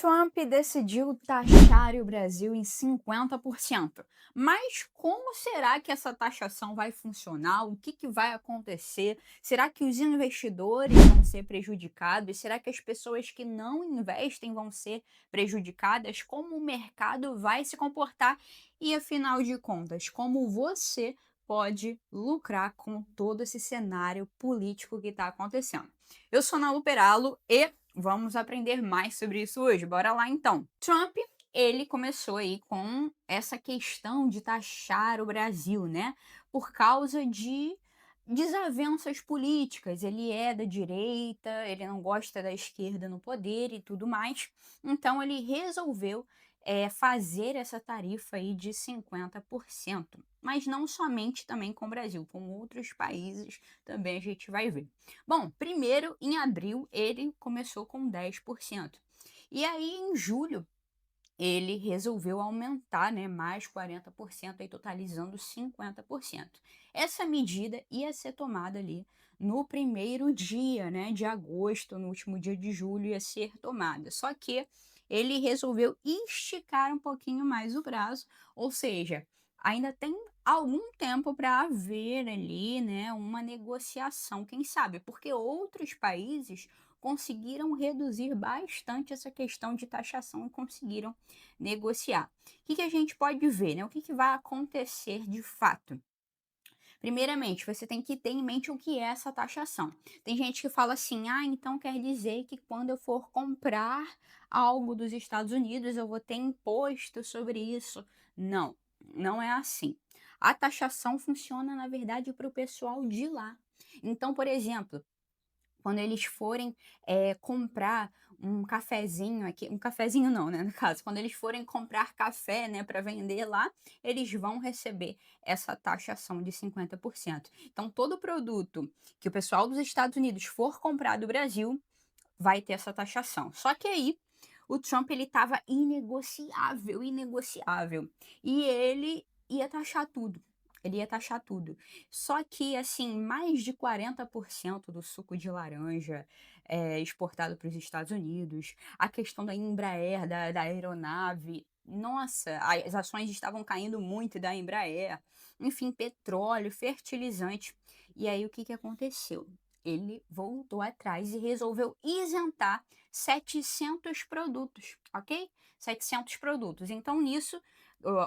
Trump decidiu taxar o Brasil em 50%. Mas como será que essa taxação vai funcionar? O que vai acontecer? Será que os investidores vão ser prejudicados? Será que as pessoas que não investem vão ser prejudicadas? Como o mercado vai se comportar? E afinal de contas, como você pode lucrar com todo esse cenário político que está acontecendo? Eu sou Ana Luperalo e vamos aprender mais sobre isso hoje. Bora lá então. Trump, ele começou aí com essa questão de taxar o Brasil, né? Por causa de desavenças políticas. Ele é da direita, ele não gosta da esquerda no poder e tudo mais. Então ele resolveu fazer essa tarifa aí de 50%. Mas não somente também com o Brasil, com outros países também a gente vai ver. Bom, primeiro em abril ele começou com 10%. E aí em julho ele resolveu aumentar, né, mais 40%, aí totalizando 50%. Essa medida ia ser tomada ali no primeiro dia, né, de agosto, no último dia de julho ia ser tomada. Só que ele resolveu esticar um pouquinho mais o prazo, ou seja, ainda tem algum tempo para haver ali, né, uma negociação, quem sabe, porque outros países conseguiram reduzir bastante essa questão de taxação e conseguiram negociar. O que a gente pode ver, né? O que vai acontecer de fato? Primeiramente, você tem que ter em mente o que é essa taxação. Tem gente que fala assim: ah, então quer dizer que quando eu for comprar algo dos Estados Unidos eu vou ter imposto sobre isso. Não, não é assim. A taxação funciona, na verdade, para o pessoal de lá. Então, por exemplo, quando eles forem, comprar um cafezinho aqui, um cafezinho não, né, no caso, quando eles forem comprar café, né, para vender lá, eles vão receber essa taxação de 50%. Então todo produto que o pessoal dos Estados Unidos for comprar do Brasil, vai ter essa taxação. Só que aí, o Trump ele estava inegociável, inegociável, e ele ia taxar tudo. Ele ia taxar tudo. Só que, assim, mais de 40% do suco de laranja é exportado para os Estados Unidos, a questão da Embraer, da aeronave, nossa, as ações estavam caindo muito da Embraer, enfim, petróleo, fertilizante. E aí, o que aconteceu? Ele voltou atrás e resolveu isentar 700 produtos, ok? 700 produtos. Então, nisso,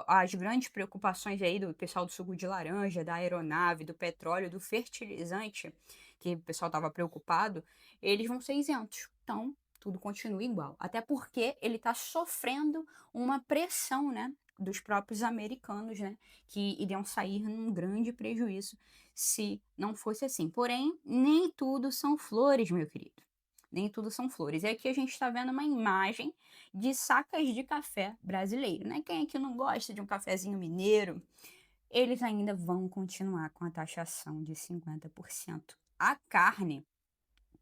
as grandes preocupações aí do pessoal do suco de laranja, da aeronave, do petróleo, do fertilizante, que o pessoal estava preocupado, eles vão ser isentos. Então, tudo continua igual. Até porque ele está sofrendo uma pressão, né? Dos próprios americanos, né? Que iriam sair num grande prejuízo se não fosse assim. Porém, nem tudo são flores, meu querido. Nem tudo são flores. E aqui a gente está vendo uma imagem de sacas de café brasileiro, né? Quem aqui não gosta de um cafezinho mineiro? Eles ainda vão continuar com a taxação de 50%. A carne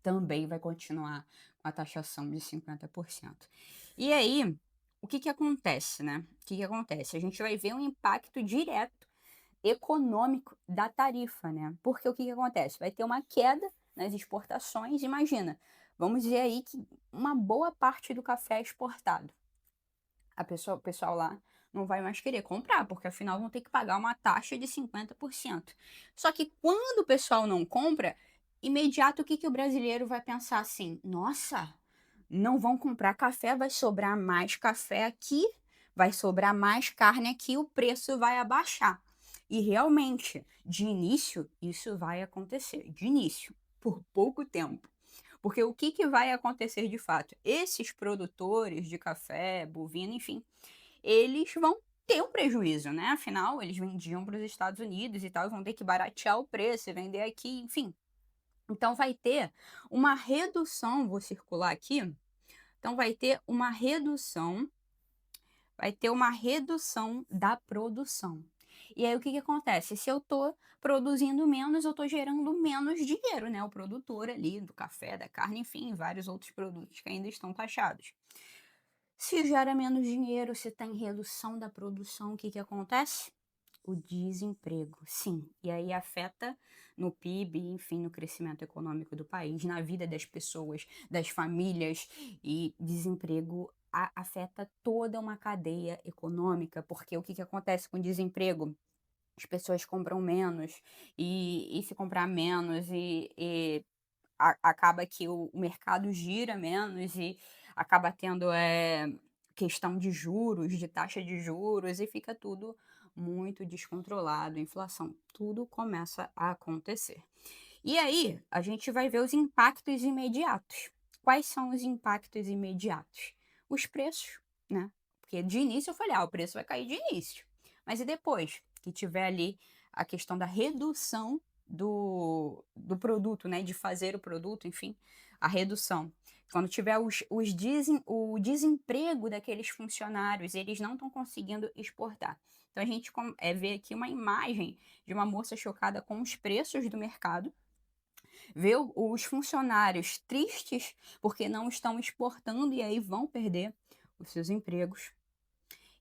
também vai continuar com a taxação de 50%. E aí, o que acontece, né? O que acontece? A gente vai ver um impacto direto econômico da tarifa, né? Porque o que acontece? Vai ter uma queda nas exportações. Imagina, vamos dizer aí que uma boa parte do café é exportado. O pessoal lá não vai mais querer comprar, porque afinal vão ter que pagar uma taxa de 50%. Só que quando o pessoal não compra, imediato o que o brasileiro vai pensar assim: nossa, não vão comprar café, vai sobrar mais café aqui, vai sobrar mais carne aqui, o preço vai abaixar. E realmente, de início, isso vai acontecer. De início, por pouco tempo. Porque o que vai acontecer de fato? Esses produtores de café, bovino, enfim, eles vão ter um prejuízo, né? Afinal, eles vendiam para os Estados Unidos e tal, vão ter que baratear o preço e vender aqui, enfim. Então vai ter uma redução, vou circular aqui. Então vai ter uma redução da produção. E aí o que acontece? Se eu estou produzindo menos, eu estou gerando menos dinheiro, né? O produtor ali do café, da carne, enfim, vários outros produtos que ainda estão taxados. Se gera menos dinheiro, se tem redução da produção, o que acontece? O desemprego, sim. E aí afeta no PIB, enfim, no crescimento econômico do país, na vida das pessoas, das famílias. E desemprego afeta toda uma cadeia econômica, porque o que que acontece com o desemprego? As pessoas compram menos, e se comprar menos acaba que o mercado gira menos e acaba tendo, questão de juros, de taxa de juros e fica tudo muito descontrolado, inflação, tudo começa a acontecer. E aí, a gente vai ver os impactos imediatos. Quais são os impactos imediatos? Os preços, né? Porque de início eu falei, o preço vai cair de início. Mas e depois que tiver ali a questão da redução do produto, né? De fazer o produto, enfim, a redução. Quando tiver o desemprego daqueles funcionários, eles não estão conseguindo exportar. Então a gente vê aqui uma imagem de uma moça chocada com os preços do mercado, ver os funcionários tristes porque não estão exportando e aí vão perder os seus empregos.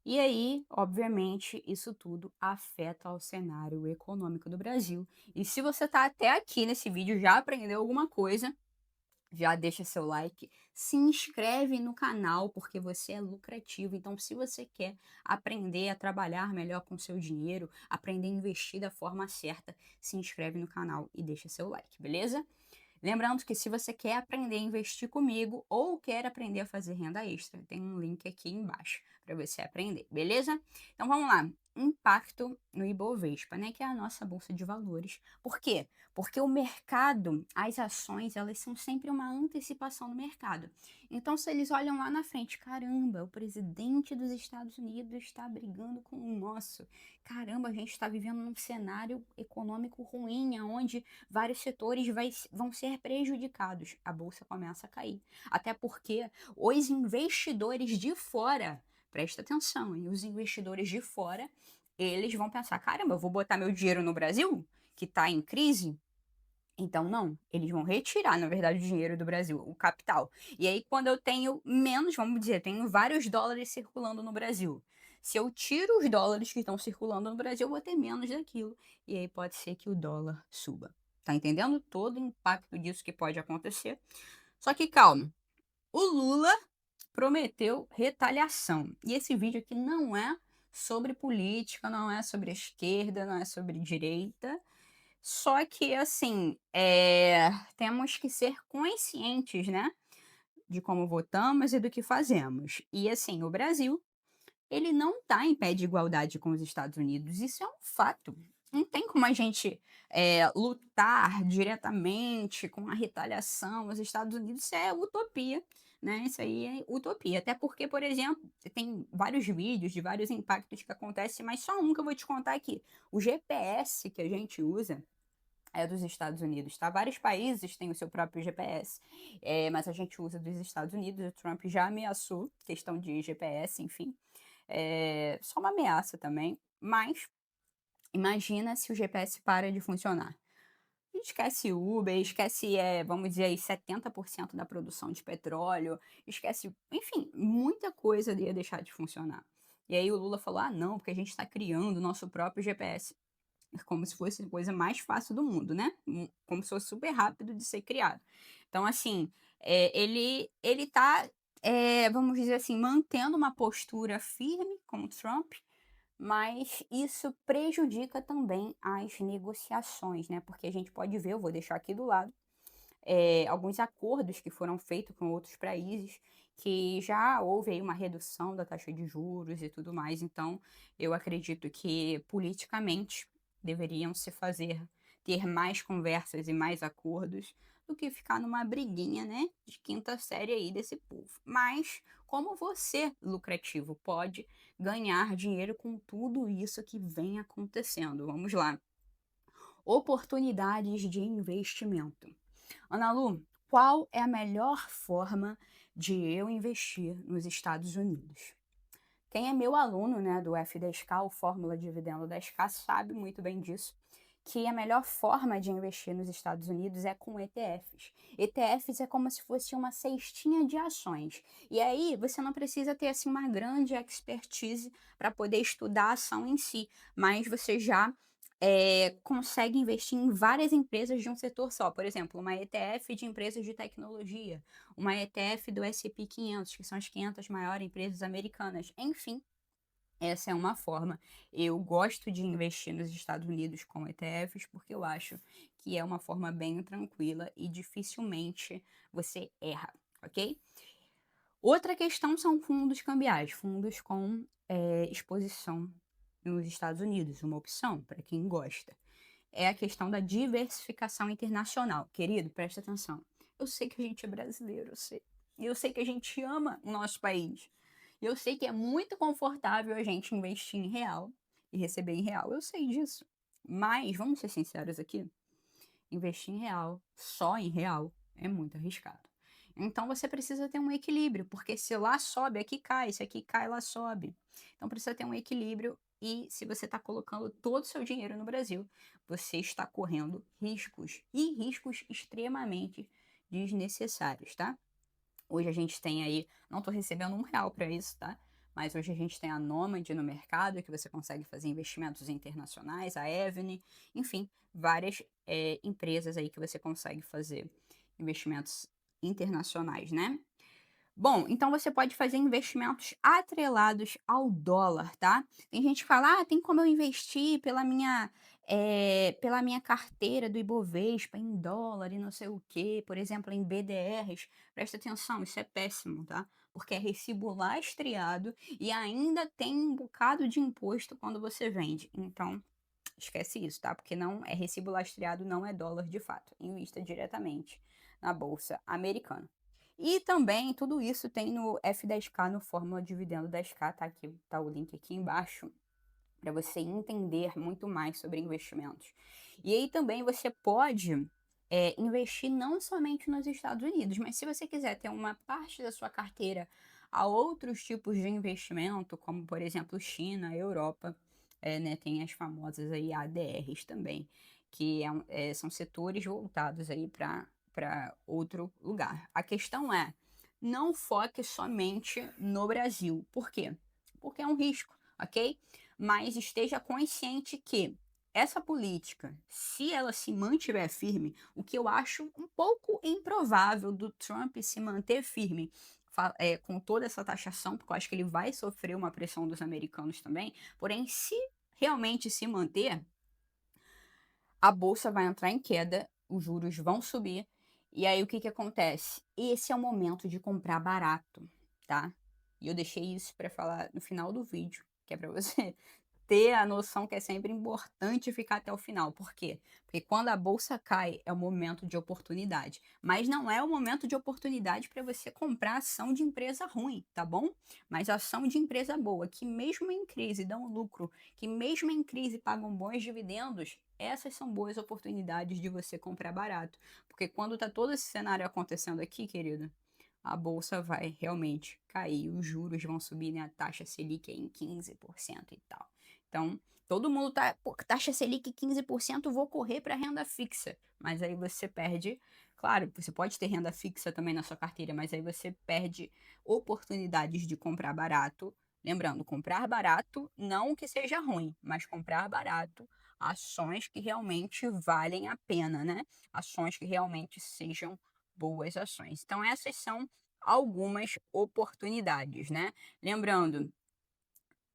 E aí, obviamente, isso tudo afeta o cenário econômico do Brasil. E se você está até aqui nesse vídeo, já aprendeu alguma coisa, já deixa seu like, se inscreve no canal porque você é lucrativo. Então, se você quer aprender a trabalhar melhor com seu dinheiro, aprender a investir da forma certa, se inscreve no canal e deixa seu like, beleza? Lembrando que se você quer aprender a investir comigo ou quer aprender a fazer renda extra, tem um link aqui embaixo para você aprender, beleza? Então vamos lá. Impacto no Ibovespa, né, que é a nossa bolsa de valores. Por quê? Porque o mercado, as ações, elas são sempre uma antecipação do mercado. Então, se eles olham lá na frente, caramba, o presidente dos Estados Unidos está brigando com o nosso. Caramba, a gente está vivendo num cenário econômico ruim, onde vários setores vão ser prejudicados. A bolsa começa a cair. Até porque os investidores de fora, presta atenção, e os investidores de fora, eles vão pensar: caramba, eu vou botar meu dinheiro no Brasil, que está em crise? Então, não, eles vão retirar, na verdade, o dinheiro do Brasil, o capital. E aí, quando eu tenho menos, vamos dizer, tenho vários dólares circulando no Brasil. Se eu tiro os dólares que estão circulando no Brasil, eu vou ter menos daquilo. E aí pode ser que o dólar suba. Tá entendendo todo o impacto disso que pode acontecer? Só que calma, o Lula prometeu retaliação. E esse vídeo aqui não é sobre política, não é sobre esquerda, não é sobre direita. Só que, assim, temos que ser conscientes, né, de como votamos e do que fazemos. E, assim, o Brasil, ele não está em pé de igualdade com os Estados Unidos, isso é um fato. Não tem como a gente lutar diretamente com a retaliação. Os Estados Unidos, isso é utopia, né? Isso aí é utopia. Até porque, por exemplo, tem vários vídeos de vários impactos que acontecem, mas só um que eu vou te contar aqui. O GPS que a gente usa é dos Estados Unidos, tá? Vários países têm o seu próprio GPS, mas a gente usa dos Estados Unidos. O Trump já ameaçou questão de GPS, enfim. Só uma ameaça também, mas imagina se o GPS para de funcionar. Esquece Uber, esquece, vamos dizer aí, 70% da produção de petróleo, esquece, enfim, muita coisa ia deixar de funcionar. E aí o Lula falou: ah, não, porque a gente está criando o nosso próprio GPS. Como se fosse a coisa mais fácil do mundo, né? Como se fosse super rápido de ser criado. Então, assim, ele tá, vamos dizer assim, mantendo uma postura firme com o Trump, mas isso prejudica também as negociações, né? Porque a gente pode ver, eu vou deixar aqui do lado, alguns acordos que foram feitos com outros países, que já houve aí uma redução da taxa de juros e tudo mais. Então, eu acredito que politicamente deveriam ter mais conversas e mais acordos do que ficar numa briguinha, né, de quinta série aí desse povo. Mas como você, lucrativo, pode ganhar dinheiro com tudo isso que vem acontecendo? Vamos lá. Oportunidades de investimento. Ana Lu, qual é a melhor forma de eu investir nos Estados Unidos? Quem é meu aluno, né, do F10K, o Fórmula Dividendo 10K, sabe muito bem disso, que a melhor forma de investir nos Estados Unidos é com ETFs. ETFs é como se fosse uma cestinha de ações. E aí você não precisa ter assim uma grande expertise para poder estudar a ação em si, mas você já consegue investir em várias empresas de um setor só. Por exemplo, uma ETF de empresas de tecnologia, uma ETF do S&P 500, que são as 500 maiores empresas americanas. Enfim, essa é uma forma. Eu gosto de investir nos Estados Unidos com ETFs porque eu acho que é uma forma bem tranquila e dificilmente você erra, ok? Outra questão são fundos cambiais, fundos com exposição nos Estados Unidos, uma opção para quem gosta. É a questão da diversificação internacional. Querido, presta atenção. Eu sei que a gente é brasileiro, eu sei. E eu sei que a gente ama o nosso país. E eu sei que é muito confortável a gente investir em real e receber em real. Eu sei disso. Mas, vamos ser sinceros aqui, investir em real, só em real, é muito arriscado. Então você precisa ter um equilíbrio, porque se lá sobe, aqui cai, se aqui cai, lá sobe. Então precisa ter um equilíbrio e se você está colocando todo o seu dinheiro no Brasil, você está correndo riscos e riscos extremamente desnecessários, tá? Hoje a gente tem aí, não estou recebendo R$ 1 para isso, tá? Mas hoje a gente tem a Nomad no mercado, que você consegue fazer investimentos internacionais, a Evene, enfim, várias empresas aí que você consegue fazer investimentos internacionais, né? Bom, então você pode fazer investimentos atrelados ao dólar, tá? Tem gente que fala, tem como eu investir pela minha carteira do Ibovespa em dólar e não sei o quê, por exemplo, em BDRs. Presta atenção, isso é péssimo, tá? Porque é recibo lastreado e ainda tem um bocado de imposto quando você vende. Então, esquece isso, tá? Porque não é recibo lastreado, não é dólar de fato. Invista diretamente na bolsa americana. E também tudo isso tem no F10K, no Fórmula Dividendo 10K, tá? Aqui tá o link aqui embaixo para você entender muito mais sobre investimentos. E aí também você pode investir não somente nos Estados Unidos, mas se você quiser ter uma parte da sua carteira a outros tipos de investimento, como por exemplo China, Europa, né, tem as famosas aí ADRs também, que são setores voltados aí para outro lugar. A questão é, não foque somente no Brasil. Por quê? Porque é um risco, ok? Mas esteja consciente que essa política, se ela se mantiver firme, o que eu acho um pouco improvável do Trump se manter firme com toda essa taxação, porque eu acho que ele vai sofrer uma pressão dos americanos também, porém, se realmente se manter, a bolsa vai entrar em queda, os juros vão subir, e aí o que que acontece? Esse é o momento de comprar barato, tá? E eu deixei isso para falar no final do vídeo, que é para você ter a noção que é sempre importante ficar até o final. Por quê? Porque quando a bolsa cai, é o momento de oportunidade. Mas não é o momento de oportunidade para você comprar ação de empresa ruim, tá bom? Mas ação de empresa boa, que mesmo em crise dão lucro, que mesmo em crise pagam bons dividendos, essas são boas oportunidades de você comprar barato. Porque quando tá todo esse cenário acontecendo aqui, querido, a bolsa vai realmente cair, os juros vão subir, né? A taxa Selic é em 15% e tal. Então, todo mundo tá, pô, taxa Selic 15%, vou correr para renda fixa. Mas aí você perde, claro, você pode ter renda fixa também na sua carteira, mas aí você perde oportunidades de comprar barato. Lembrando, comprar barato, não que seja ruim, mas comprar barato ações que realmente valem a pena, né? Ações que realmente sejam boas ações. Então, essas são algumas oportunidades, né? Lembrando,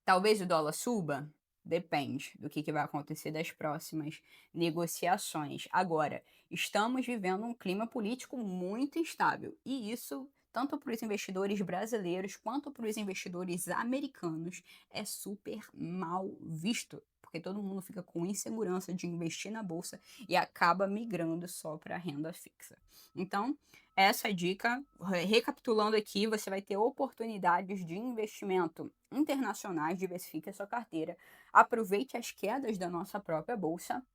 talvez o dólar suba? Depende do que vai acontecer das próximas negociações. Agora, estamos vivendo um clima político muito instável e isso, tanto para os investidores brasileiros quanto para os investidores americanos, é super mal visto, porque todo mundo fica com insegurança de investir na bolsa e acaba migrando só para a renda fixa. Então, essa dica, recapitulando aqui, você vai ter oportunidades de investimento internacionais, diversifique a sua carteira, aproveite as quedas da nossa própria bolsa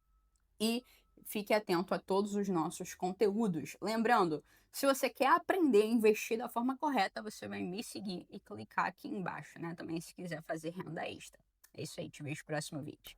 e fique atento a todos os nossos conteúdos. Lembrando, se você quer aprender a investir da forma correta, você vai me seguir e clicar aqui embaixo, né? Também se quiser fazer renda extra. É isso aí, te vejo no próximo vídeo.